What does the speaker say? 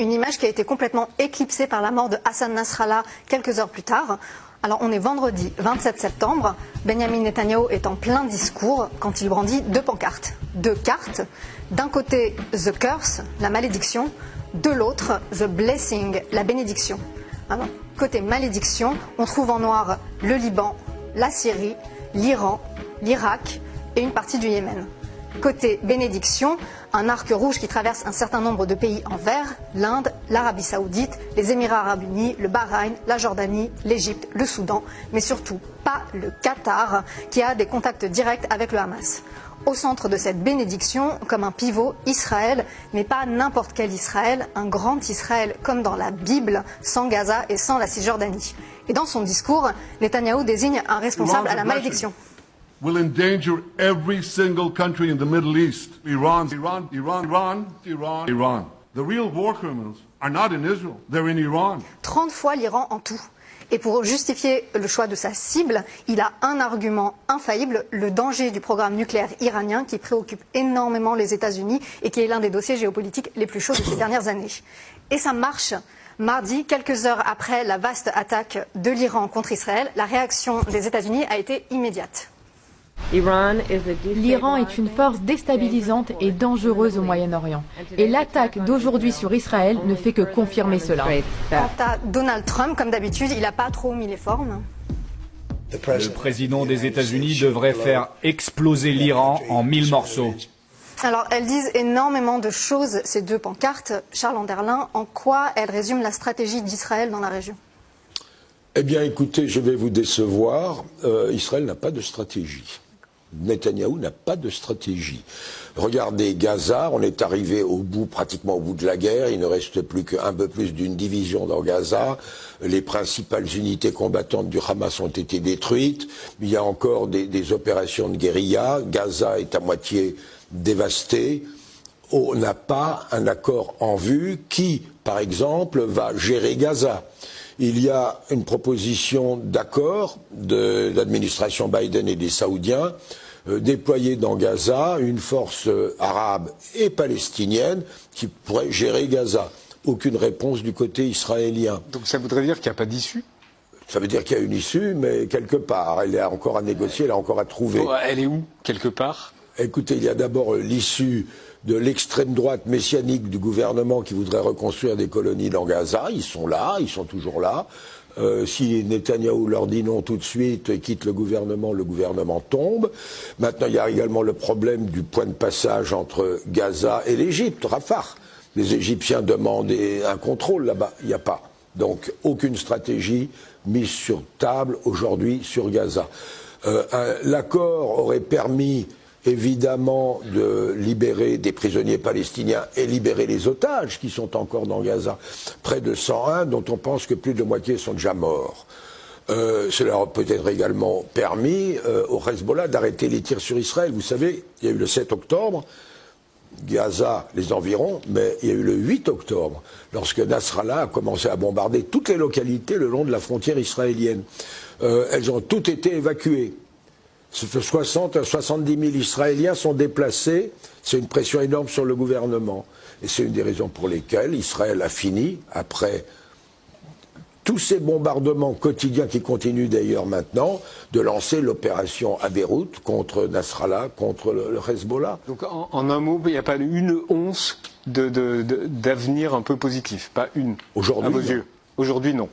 Une image qui a été complètement éclipsée par la mort de Hassan Nasrallah quelques heures plus tard. Alors on est vendredi 27 septembre, Benyamin Netanyahou est en plein discours quand il brandit deux pancartes. Deux cartes, d'un côté The Curse, la malédiction, de l'autre The Blessing, la bénédiction. Alors, côté malédiction, on trouve en noir le Liban, la Syrie, l'Iran, l'Irak et une partie du Yémen. Côté bénédiction, un arc rouge qui traverse un certain nombre de pays en vert, l'Inde, l'Arabie Saoudite, les Émirats Arabes Unis, le Bahreïn, la Jordanie, l'Égypte, le Soudan, mais surtout pas le Qatar, qui a des contacts directs avec le Hamas. Au centre de cette bénédiction, comme un pivot, Israël, mais pas n'importe quel Israël, un grand Israël comme dans la Bible, sans Gaza et sans la Cisjordanie. Et dans son discours, Netanyahou désigne un responsable à la malédiction. Will endanger every single country in the Middle East. Iran. The real war criminals are not in Israel, they're in Iran. 30 fois l'Iran en tout. Et pour justifier le choix de sa cible, il a un argument infaillible, le danger du programme nucléaire iranien qui préoccupe énormément les États-Unis et qui est l'un des dossiers géopolitiques les plus chauds de ces dernières années. Et ça marche. Mardi, quelques heures après la vaste attaque de l'Iran contre Israël, la réaction des États-Unis a été immédiate. L'Iran est une force déstabilisante et dangereuse au Moyen-Orient. Et l'attaque d'aujourd'hui sur Israël ne fait que confirmer cela. Quant à Donald Trump, comme d'habitude, il n'a pas trop mis les formes. Le président des États-Unis devrait faire exploser l'Iran en 1000 morceaux. Alors, elles disent énormément de choses, ces deux pancartes. Charles Anderlin, en quoi elles résument la stratégie d'Israël dans la région ? Eh bien, écoutez, je vais vous décevoir. Israël n'a pas de stratégie. Netanyahou n'a pas de stratégie. Regardez Gaza, on est arrivé pratiquement au bout de la guerre, il ne reste plus qu'un peu plus d'une division dans Gaza, les principales unités combattantes du Hamas ont été détruites, il y a encore des opérations de guérilla, Gaza est à moitié dévasté, on n'a pas un accord en vue qui, par exemple, va gérer Gaza. Il y a une proposition d'accord de l'administration Biden et des Saoudiens déployer dans Gaza une force arabe et palestinienne qui pourrait gérer Gaza. Aucune réponse du côté israélien. Donc ça voudrait dire qu'il n'y a pas d'issue ? Ça veut dire qu'il y a une issue, mais quelque part. Elle est encore à négocier, elle est encore à trouver. Oh, elle est où, quelque part ? Écoutez, il y a d'abord l'issue de l'extrême droite messianique du gouvernement qui voudrait reconstruire des colonies dans Gaza. Ils sont là, ils sont toujours là. Si Netanyahou leur dit non tout de suite et quitte le gouvernement tombe. Maintenant, il y a également le problème du point de passage entre Gaza et l'Égypte, Rafah. Les Égyptiens demandent un contrôle là-bas, il n'y a pas. Donc, aucune stratégie mise sur table aujourd'hui sur Gaza. L'accord aurait permis évidemment de libérer des prisonniers palestiniens et libérer les otages qui sont encore dans Gaza. Près de 101 dont on pense que plus de moitié sont déjà morts. Cela aurait peut-être également permis au Hezbollah d'arrêter les tirs sur Israël. Vous savez, il y a eu le 7 octobre, Gaza, les environs, mais il y a eu le 8 octobre, lorsque Nasrallah a commencé à bombarder toutes les localités le long de la frontière israélienne. Elles ont toutes été évacuées. 60 à 70 000 Israéliens sont déplacés. C'est une pression énorme sur le gouvernement. Et c'est une des raisons pour lesquelles Israël a fini, après tous ces bombardements quotidiens qui continuent d'ailleurs maintenant, de lancer l'opération à Beyrouth contre Nasrallah, contre le Hezbollah. Donc en un mot, il n'y a pas une once d'avenir un peu positif, pas une, aujourd'hui, à vos yeux. Aujourd'hui, non.